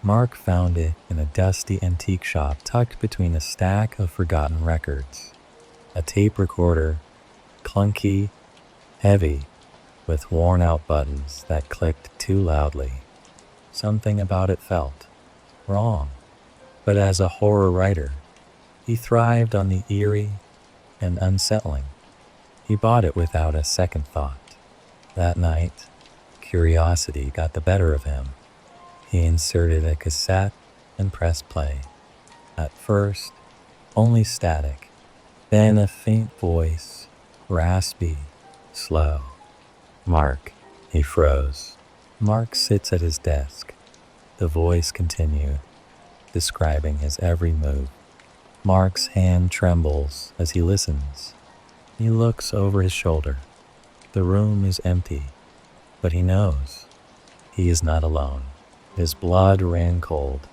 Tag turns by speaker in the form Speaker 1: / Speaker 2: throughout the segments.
Speaker 1: Mark found it in a dusty antique shop tucked between a stack of forgotten records. A tape recorder, clunky, heavy, with worn-out buttons that clicked too loudly. Something about it felt wrong, but as a horror writer, he thrived on the eerie and unsettling. He bought it without a second thought. That night, curiosity got the better of him. He inserted a cassette and pressed play. At first, only static, then a faint voice, raspy, slow. "Mark," he froze. Mark sits at his desk. The voice continued, describing his every move. Mark's hand trembles as he listens. He looks over his shoulder. The room is empty, but he knows he is not alone. His blood ran cold.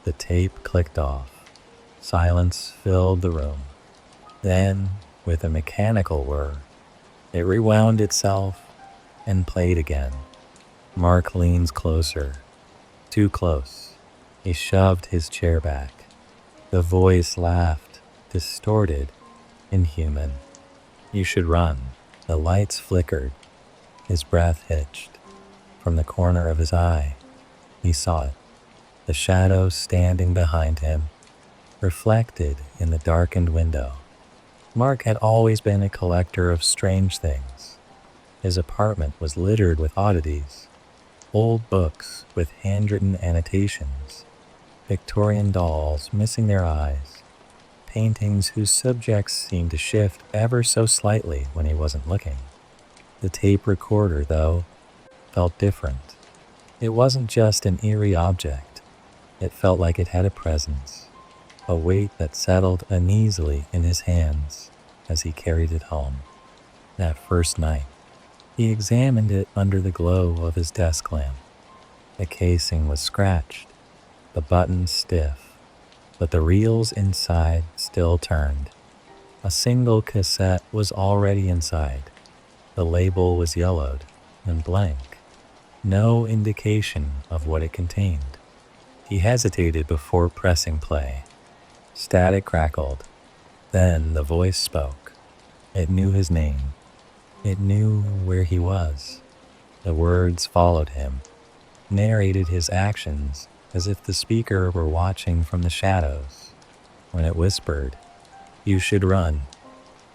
Speaker 1: The tape clicked off. Silence filled the room. Then, with a mechanical whir, it rewound itself and played again. Mark leans closer. Too close. He shoved his chair back. The voice laughed, distorted, inhuman. "You should run." The lights flickered. His breath hitched. From the corner of his eye, he saw it. The shadow standing behind him, reflected in the darkened window. Mark had always been a collector of strange things. His apartment was littered with oddities. Old books with handwritten annotations, Victorian dolls missing their eyes, paintings whose subjects seemed to shift ever so slightly when he wasn't looking. The tape recorder, though, felt different. It wasn't just an eerie object. It felt like it had a presence, a weight that settled uneasily in his hands as he carried it home. That first night, he examined it under the glow of his desk lamp. The casing was scratched, the buttons stiff, but the reels inside still turned. A single cassette was already inside. The label was yellowed and blank. No indication of what it contained. He hesitated before pressing play. Static crackled. Then the voice spoke. It knew his name. It knew where he was. The words followed him, narrated his actions as if the speaker were watching from the shadows. When it whispered, "You should run,"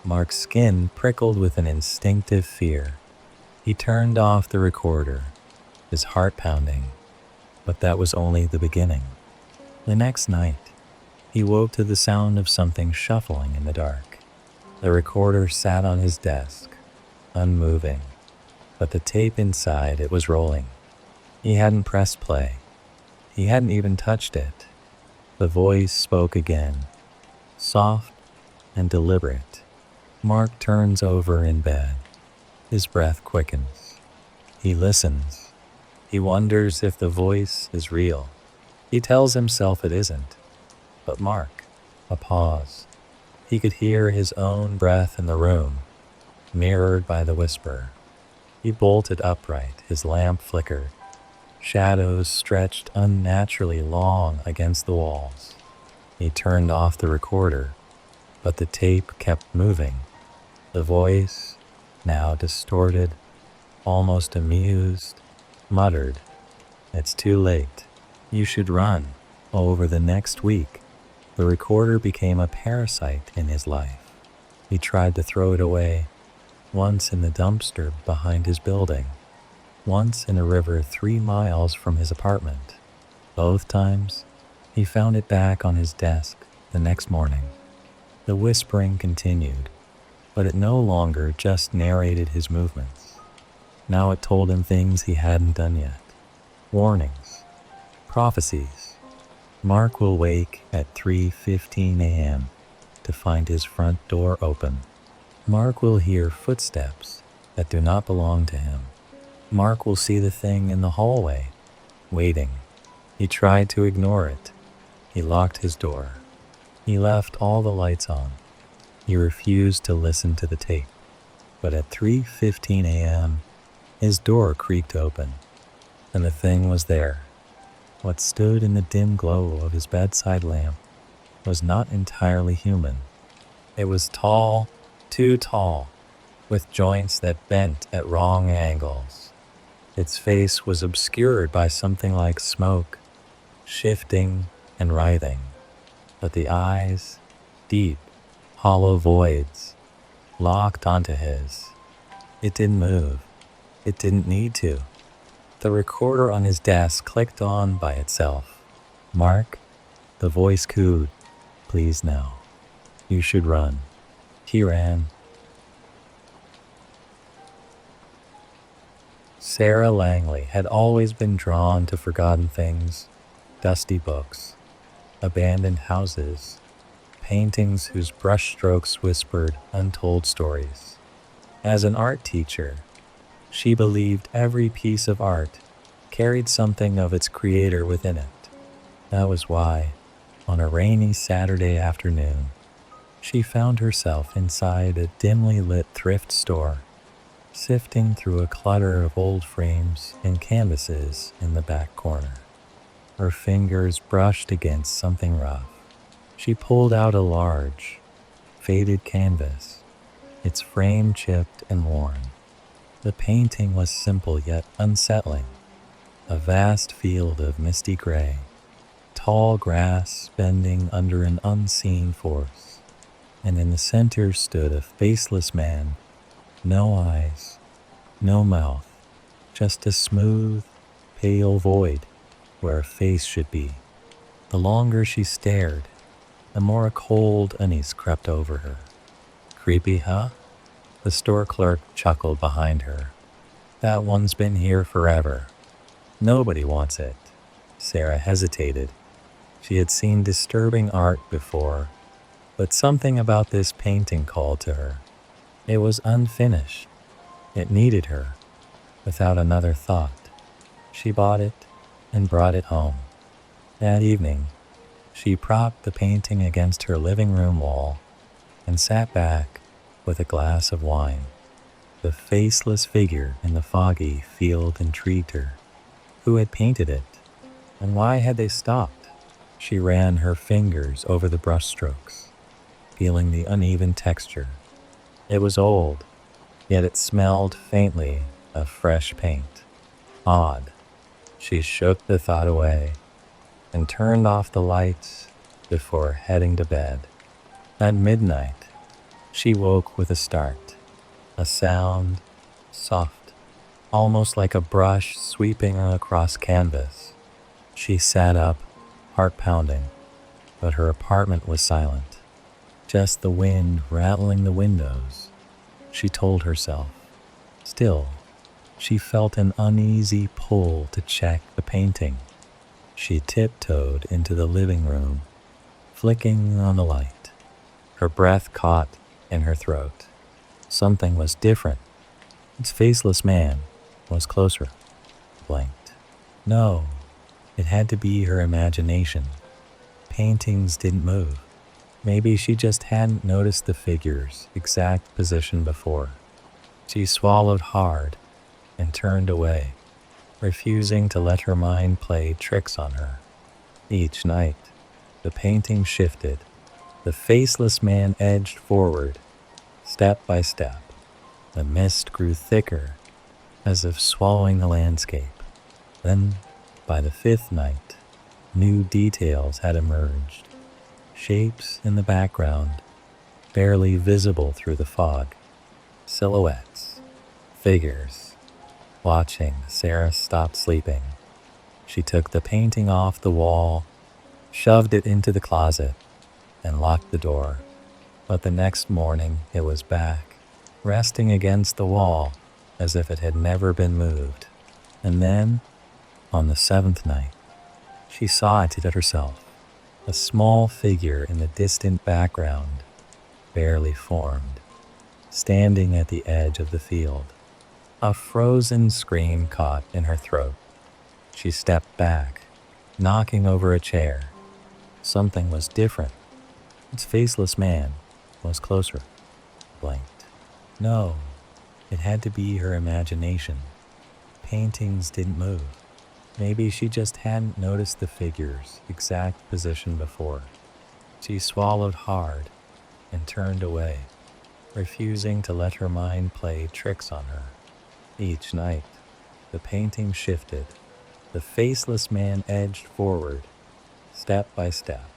Speaker 1: Mark's skin prickled with an instinctive fear. He turned off the recorder, his heart pounding, but that was only the beginning. The next night, he woke to the sound of something shuffling in the dark. The recorder sat on his desk, unmoving, but the tape inside it was rolling. He hadn't pressed play. He hadn't even touched it. The voice spoke again, soft and deliberate. Mark turns over in bed. His breath quickens. He listens. He wonders if the voice is real. He tells himself it isn't. But Mark, a pause. He could hear his own breath in the room, mirrored by the whisper. He bolted upright, his lamp flickered. Shadows stretched unnaturally long against the walls. He turned off the recorder, but the tape kept moving. The voice, now distorted, almost amused, muttered, "It's too late. You should run." Over the next week, the recorder became a parasite in his life. He tried to throw it away, once in the dumpster behind his building, once in a river 3 miles from his apartment. Both times, he found it back on his desk the next morning. The whispering continued, but it no longer just narrated his movements. Now it told him things he hadn't done yet. Warnings, prophecies. Mark will wake at 3:15 a.m. to find his front door open. Mark will hear footsteps that do not belong to him. Mark will see the thing in the hallway, waiting. He tried to ignore it. He locked his door. He left all the lights on. He refused to listen to the tape. But at 3:15 a.m., his door creaked open, and the thing was there, What stood in the dim glow of his bedside lamp was not entirely human. It was tall, too tall, with joints that bent at wrong angles. Its face was obscured by something like smoke, shifting and writhing. But the eyes, deep, hollow voids, locked onto his. It didn't move. It didn't need to. The recorder on his desk clicked on by itself. "Mark," the voice cooed. "Please now. You should run." He ran. Sarah Langley had always been drawn to forgotten things, dusty books, abandoned houses, paintings whose brushstrokes whispered untold stories. As an art teacher, she believed every piece of art carried something of its creator within it. That was why, on a rainy Saturday afternoon, she found herself inside a dimly lit thrift store, sifting through a clutter of old frames and canvases in the back corner. Her fingers brushed against something rough. She pulled out a large, faded canvas, its frame chipped and worn. The painting was simple yet unsettling. A vast field of misty gray, tall grass bending under an unseen force, and in the center stood a faceless man, no eyes, no mouth, just a smooth, pale void where a face should be. The longer she stared, the more a cold unease crept over her. "Creepy, huh?" The store clerk chuckled behind her. "That one's been here forever. Nobody wants it." Sarah hesitated. She had seen disturbing art before, but something about this painting called to her. It was unfinished. It needed her. Without another thought, she bought it and brought it home. That evening, she propped the painting against her living room wall and sat back with a glass of wine. The faceless figure in the foggy field intrigued her. Who had painted it? And why had they stopped? She ran her fingers over the brushstrokes, feeling the uneven texture. It was old, yet it smelled faintly of fresh paint. Odd. She shook the thought away and turned off the lights before heading to bed. At midnight, she woke with a start. A sound, soft, almost like a brush sweeping across canvas. She sat up, heart pounding, but her apartment was silent. Just the wind rattling the windows, she told herself. Still, she felt an uneasy pull to check the painting. She tiptoed into the living room, flicking on the light. Her breath caught in her throat. Something was different. Its faceless man was closer. Blinked. No, it had to be her imagination. Paintings didn't move. Maybe she just hadn't noticed the figure's exact position before. She swallowed hard and turned away, refusing to let her mind play tricks on her. Each night, the painting shifted. The faceless man edged forward, step by step. The mist grew thicker, as if swallowing the landscape. Then, by the fifth night, new details had emerged. Shapes in the background, barely visible through the fog. Silhouettes, figures. Watching, Sarah stopped sleeping. She took the painting off the wall, shoved it into the closet, and locked the door. But the next morning it was back, resting against the wall as if it had never been moved. And then, on the seventh night, she saw it herself. A small figure in the distant background, barely formed, standing at the edge of the field. A frozen scream caught in her throat. She stepped back, knocking over a chair. Something was different. Its faceless man was closer. Blinked. No, it had to be her imagination. Paintings didn't move. Maybe she just hadn't noticed the figure's exact position before. She swallowed hard and turned away, refusing to let her mind play tricks on her. Each night, the painting shifted. The faceless man edged forward, step by step.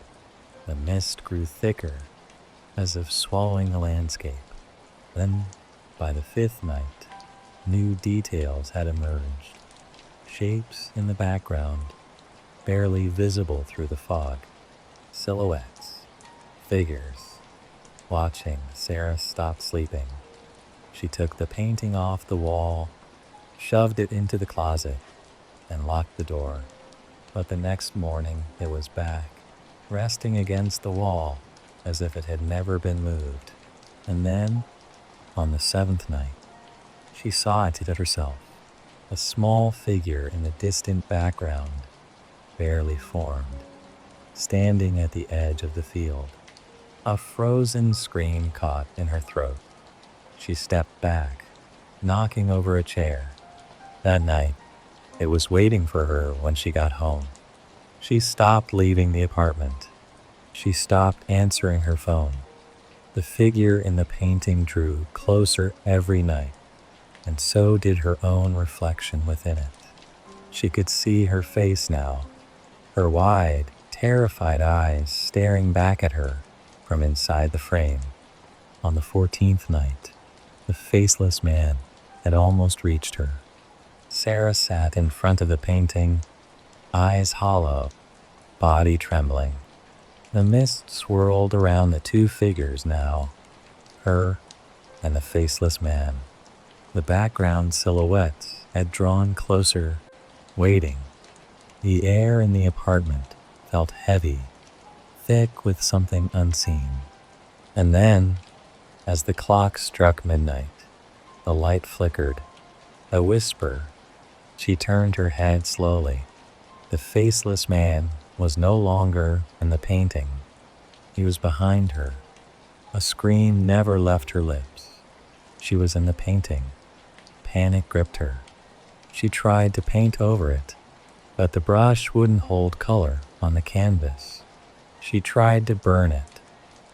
Speaker 1: The mist grew thicker, as if swallowing the landscape. Then, by the fifth night, new details had emerged. Shapes in the background, barely visible through the fog. Silhouettes, figures. Watching, Sarah stopped sleeping. She took the painting off the wall, shoved it into the closet, and locked the door. But the next morning, it was back, resting against the wall as if it had never been moved. And then, on the seventh night, she saw it herself, a small figure in the distant background, barely formed, standing at the edge of the field. A frozen scream caught in her throat. She stepped back, knocking over a chair. That night, it was waiting for her when she got home. She stopped leaving the apartment. She stopped answering her phone. The figure in the painting drew closer every night, and so did her own reflection within it. She could see her face now, her wide, terrified eyes staring back at her from inside the frame. On the 14th night, the faceless man had almost reached her. Sarah sat in front of the painting, eyes hollow, body trembling. The mist swirled around the two figures now, her and the faceless man. The background silhouettes had drawn closer, waiting. The air in the apartment felt heavy, thick with something unseen. And then, as the clock struck midnight, the light flickered. A whisper. She turned her head slowly. The faceless man was no longer in the painting. He was behind her. A scream never left her lips. She was in the painting. Panic gripped her. She tried to paint over it, but the brush wouldn't hold color on the canvas. She tried to burn it,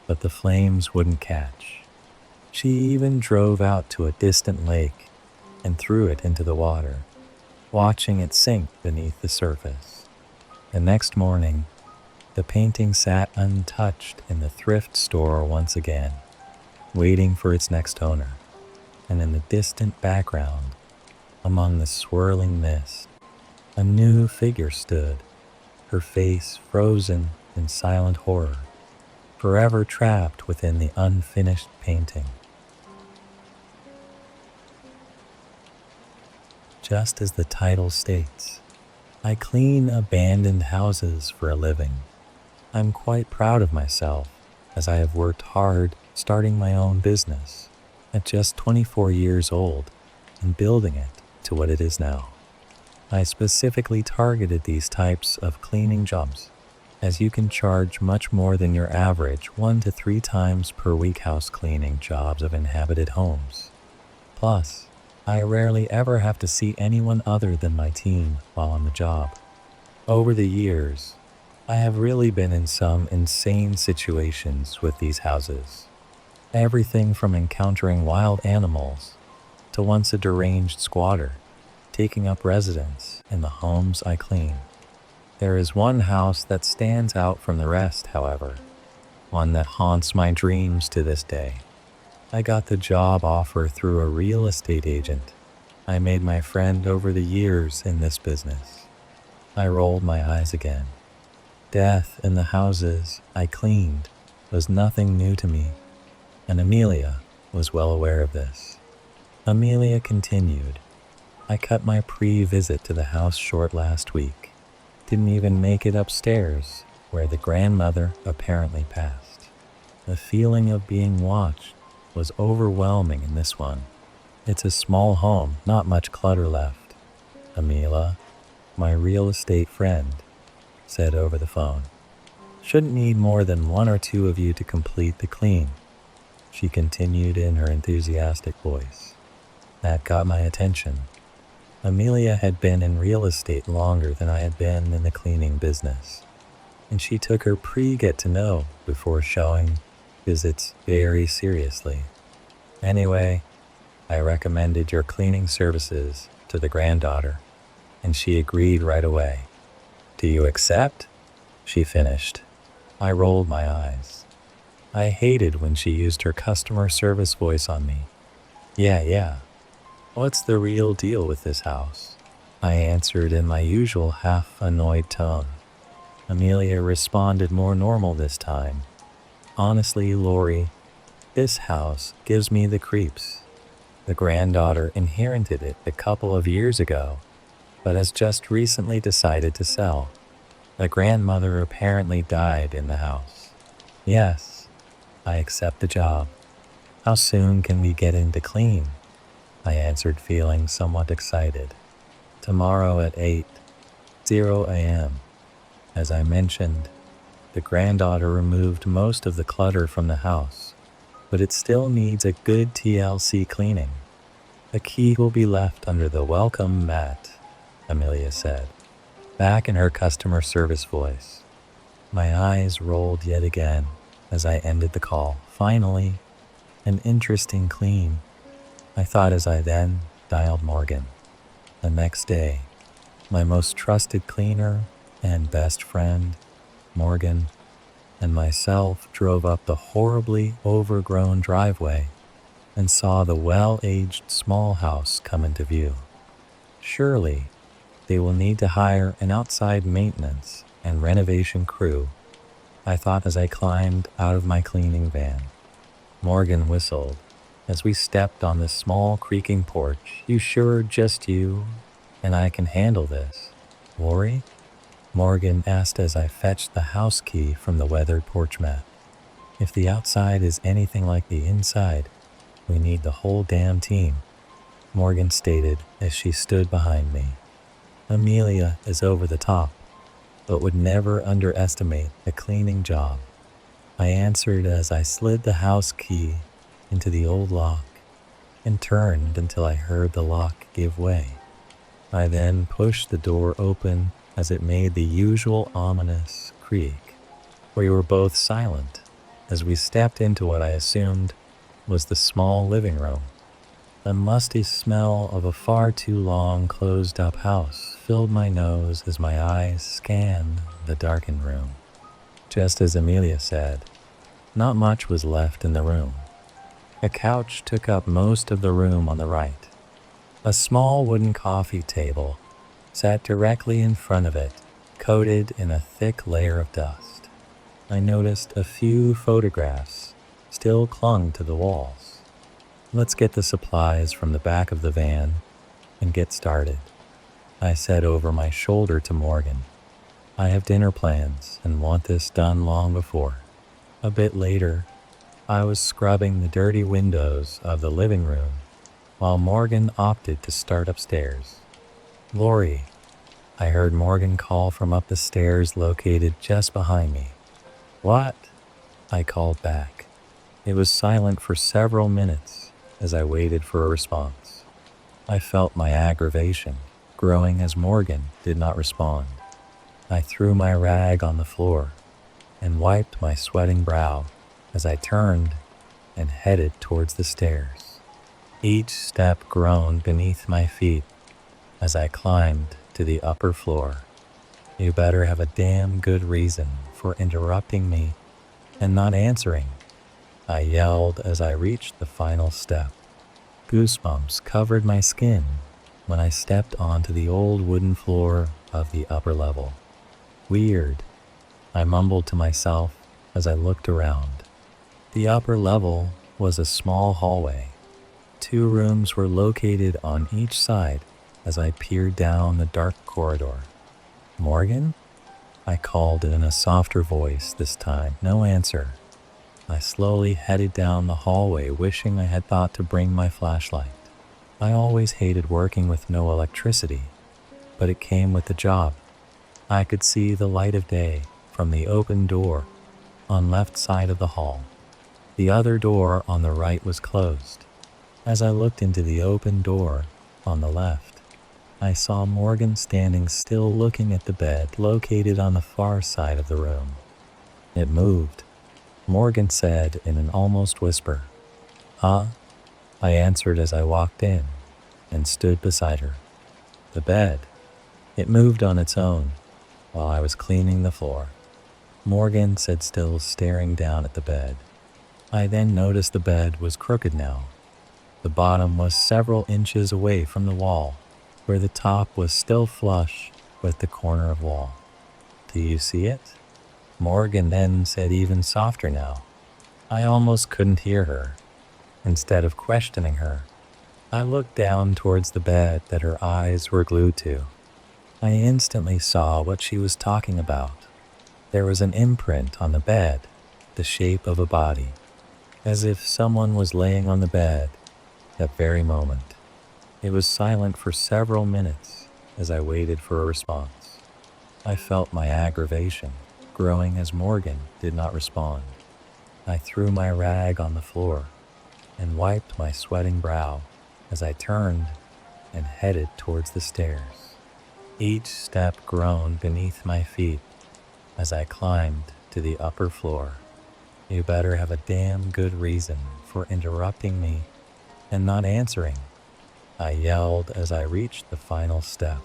Speaker 1: but the flames wouldn't catch. She even drove out to a distant lake and threw it into the water, watching it sink beneath the surface. The next morning, the painting sat untouched in the thrift store once again, waiting for its next owner. And in the distant background, among the swirling mist, a new figure stood, her face frozen in silent horror, forever trapped within the unfinished painting. Just as the title states, I clean abandoned houses for a living. I'm quite proud of myself, as I have worked hard starting my own business at just 24 years old and building it to what it is now. I specifically targeted these types of cleaning jobs, as you can charge much more than your average 1 to 3 times per week house cleaning jobs of inhabited homes. Plus, I rarely ever have to see anyone other than my team while on the job. Over the years, I have really been in some insane situations with these houses. Everything from encountering wild animals to once a deranged squatter taking up residence in the homes I clean. There is one house that stands out from the rest, however, one that haunts my dreams to this day. I got the job offer through a real estate agent I made my friend over the years in this business. I rolled my eyes again. Death in the houses I cleaned was nothing new to me, and Amelia was well aware of this. Amelia continued, I cut my pre-visit to the house short last week. Didn't even make it upstairs, where the grandmother apparently passed. The feeling of being watched was overwhelming in this one. It's a small home, not much clutter left. Amelia, my real estate friend, said over the phone. Shouldn't need more than 1 or 2 of you to complete the clean, she continued in her enthusiastic voice. That got my attention. Amelia had been in real estate longer than I had been in the cleaning business, and she took her pre-get-to-know before showing visits very seriously. Anyway, I recommended your cleaning services to the granddaughter, and she agreed right away. Do you accept? She finished. I rolled my eyes. I hated when she used her customer service voice on me. Yeah. What's the real deal with this house? I answered in my usual half-annoyed tone. Amelia responded more normal this time. Honestly, Lori, this house gives me the creeps. The granddaughter inherited it a couple of years ago, but has just recently decided to sell. The grandmother apparently died in the house. Yes, I accept the job. How soon can we get in to clean? I answered, feeling somewhat excited. Tomorrow at 8:00 a.m. As I mentioned, the granddaughter removed most of the clutter from the house, but it still needs a good TLC cleaning. A key will be left under the welcome mat, Amelia said, back in her customer service voice. My eyes rolled yet again as I ended the call. Finally, an interesting clean, I thought as I then dialed Morgan. The next day, my most trusted cleaner and best friend, Morgan, and myself drove up the horribly overgrown driveway and saw the well-aged small house come into view. Surely, they will need to hire an outside maintenance and renovation crew, I thought as I climbed out of my cleaning van. Morgan whistled as we stepped on the small creaking porch. You sure just you and I can handle this, Lori? Morgan asked as I fetched the house key from the weathered porch mat. If the outside is anything like the inside, we need the whole damn team, Morgan stated as she stood behind me. Amelia is over the top, but would never underestimate a cleaning job, I answered as I slid the house key into the old lock and turned until I heard the lock give way. I then pushed the door open as it made the usual ominous creak. We were both silent as we stepped into what I assumed was the small living room. The musty smell of a far too long closed-up house filled my nose as my eyes scanned the darkened room. Just as Amelia said, not much was left in the room. A couch took up most of the room on the right. A small wooden coffee table sat directly in front of it, coated in a thick layer of dust. I noticed a few photographs still clung to the walls. Let's get the supplies from the back of the van and get started, I said over my shoulder to Morgan. I have dinner plans and want this done long before. A bit later, I was scrubbing the dirty windows of the living room while Morgan opted to start upstairs. Lori, I heard Morgan call from up the stairs located just behind me. What? I called back. It was silent for several minutes as I waited for a response. I felt my aggravation growing as Morgan did not respond. I threw my rag on the floor and wiped my sweating brow as I turned and headed towards the stairs. Each step groaned beneath my feet as I climbed to the upper floor. You better have a damn good reason for interrupting me and not answering, I yelled as I reached the final step. Goosebumps covered my skin when I stepped onto the old wooden floor of the upper level. Weird, I mumbled to myself as I looked around. The upper level was a small hallway. 2 rooms were located on each side as I peered down the dark corridor. Morgan? I called in a softer voice this time. No answer. I slowly headed down the hallway, wishing I had thought to bring my flashlight. I always hated working with no electricity, but it came with the job. I could see the light of day from the open door on left side of the hall. The other door on the right was closed. As I looked into the open door on the left, I saw Morgan standing still looking at the bed located on the far side of the room. It moved, Morgan said in an almost whisper. Huh? I answered as I walked in and stood beside her. The bed. It moved on its own while I was cleaning the floor. Morgan said, still staring down at the bed. I then noticed the bed was crooked now. The bottom was several inches away from the wall, where the top was still flush with the corner of wall. Do you see it? Morgan then said even softer now. I almost couldn't hear her. Instead of questioning her, I looked down towards the bed that her eyes were glued to. I instantly saw what she was talking about. There was an imprint on the bed, the shape of a body, as if someone was laying on the bed that very moment. It was silent for several minutes as I waited for a response. I felt my aggravation growing as Morgan did not respond. I threw my rag on the floor and wiped my sweating brow as I turned and headed towards the stairs. Each step groaned beneath my feet as I climbed to the upper floor. You better have a damn good reason for interrupting me and not answering, I yelled as I reached the final step.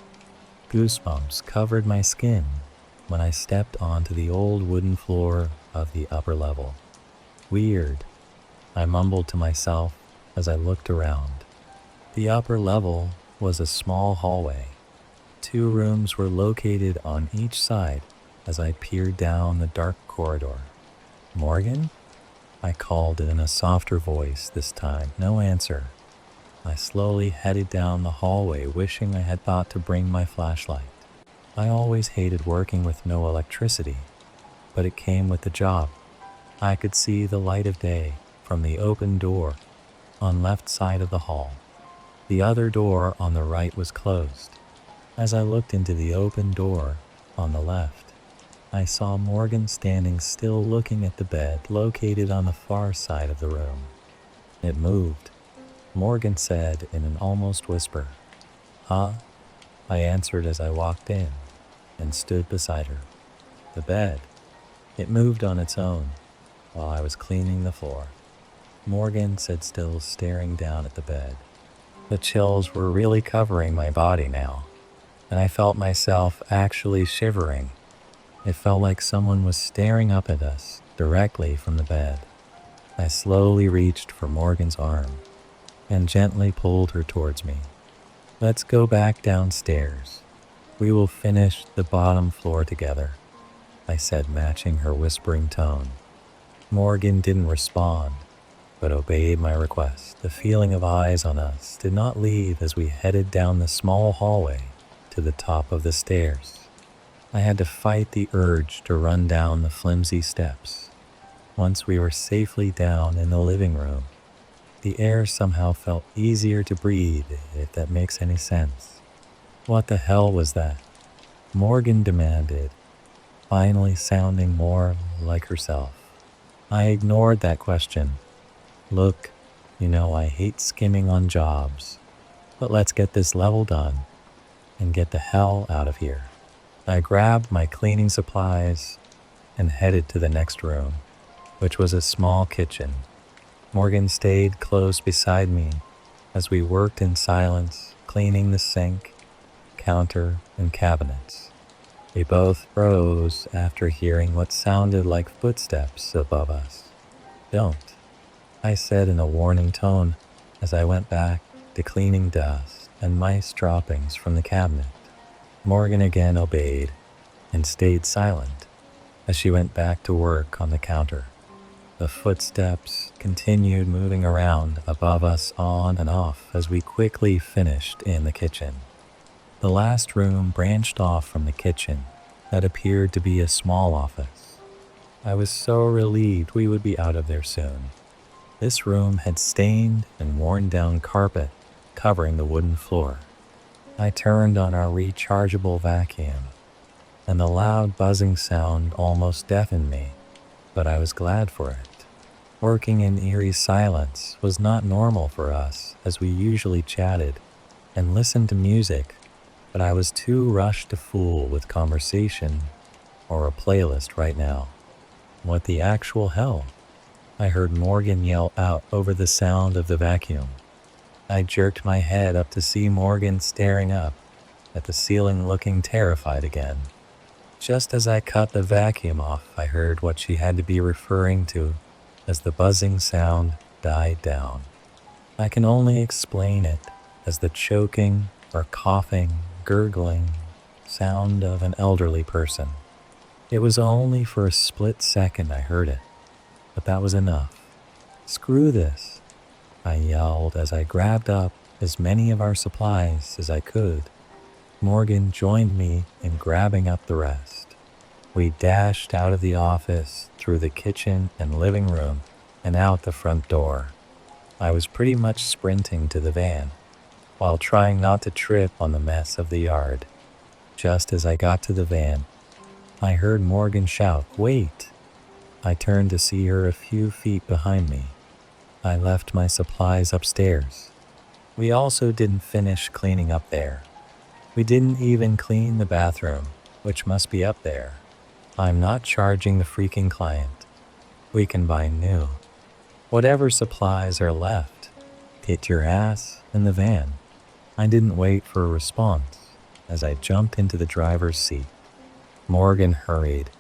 Speaker 1: Goosebumps covered my skin when I stepped onto the old wooden floor of the upper level. Weird, I mumbled to myself as I looked around. The upper level was a small hallway. 2 rooms were located on each side as I peered down the dark corridor. Morgan? I called in a softer voice this time. No answer. I slowly headed down the hallway, wishing I had thought to bring my flashlight. I always hated working with no electricity, but it came with the job. I could see the light of day from the open door on left side of the hall. The other door on the right was closed. As I looked into the open door on the left, I saw Morgan standing still looking at the bed located on the far side of the room. It moved, Morgan said in an almost whisper. Huh? I answered as I walked in and stood beside her. The bed. It moved on its own while I was cleaning the floor. Morgan said, still staring down at the bed. The chills were really covering my body now, and I felt myself actually shivering. It felt like someone was staring up at us directly from the bed. I slowly reached for Morgan's arm and gently pulled her towards me. Let's go back downstairs. We will finish the bottom floor together, I said, matching her whispering tone. Morgan didn't respond, but obeyed my request. The feeling of eyes on us did not leave as we headed down the small hallway to the top of the stairs. I had to fight the urge to run down the flimsy steps. Once we were safely down in the living room, the air somehow felt easier to breathe, if that makes any sense. What the hell was that? Morgan demanded, finally sounding more like herself. I ignored that question. Look, I hate skimming on jobs, but let's get this level done and get the hell out of here. I grabbed my cleaning supplies and headed to the next room, which was a small kitchen. Morgan stayed close beside me as we worked in silence, cleaning the sink, counter, and cabinets. We both froze after hearing what sounded like footsteps above us. Don't, I said in a warning tone as I went back to cleaning dust and mice droppings from the cabinet. Morgan again obeyed and stayed silent as she went back to work on the counter. The footsteps continued moving around above us on and off as we quickly finished in the kitchen. The last room branched off from the kitchen that appeared to be a small office. I was so relieved we would be out of there soon. This room had stained and worn down carpet covering the wooden floor. I turned on our rechargeable vacuum, and the loud buzzing sound almost deafened me, but I was glad for it. Working in eerie silence was not normal for us, as we usually chatted and listened to music but I was too rushed to fool with conversation or a playlist right now. What the actual hell? I heard Morgan yell out over the sound of the vacuum. I jerked my head up to see Morgan staring up at the ceiling, looking terrified again. Just as I cut the vacuum off, I heard what she had to be referring to as the buzzing sound died down. I can only explain it as the choking or coughing, gurgling sound of an elderly person. It was only for a split second I heard it, but that was enough. "Screw this," I yelled as I grabbed up as many of our supplies as I could. Morgan joined me in grabbing up the rest. We dashed out of the office, through the kitchen and living room, and out the front door. I was pretty much sprinting to the van, while trying not to trip on the mess of the yard. Just as I got to the van, I heard Morgan shout, "Wait!" I turned to see her a few feet behind me. I left my supplies upstairs. We also didn't finish cleaning up there. We didn't even clean the bathroom, which must be up there. I'm not charging the freaking client. We can buy new. Whatever supplies are left, get your ass in the van. I didn't wait for a response as I jumped into the driver's seat. Morgan hurried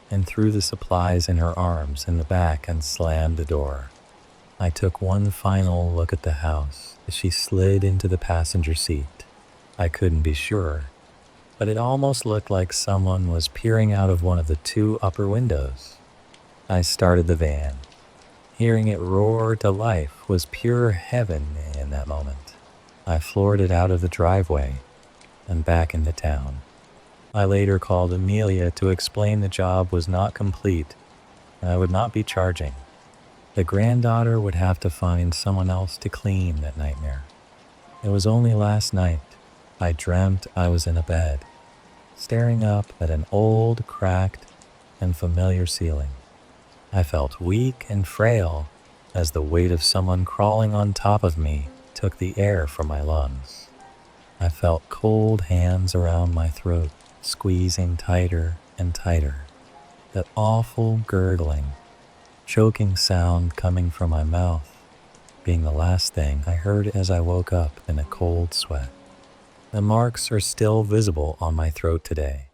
Speaker 1: and threw the supplies in her arms in the back and slammed the door. I took one final look at the house as she slid into the passenger seat. I couldn't be sure, but it almost looked like someone was peering out of one of the two upper windows. I started the van. Hearing it roar to life was pure heaven in that moment. I floored it out of the driveway and back into town. I later called Amelia to explain the job was not complete and I would not be charging. The granddaughter would have to find someone else to clean that nightmare. It was only last night I dreamt I was in a bed, staring up at an old, cracked, and familiar ceiling. I felt weak and frail as the weight of someone crawling on top of me took the air from my lungs. I felt cold hands around my throat, squeezing tighter and tighter. That awful gurgling, choking sound coming from my mouth being the last thing I heard as I woke up in a cold sweat. The marks are still visible on my throat today.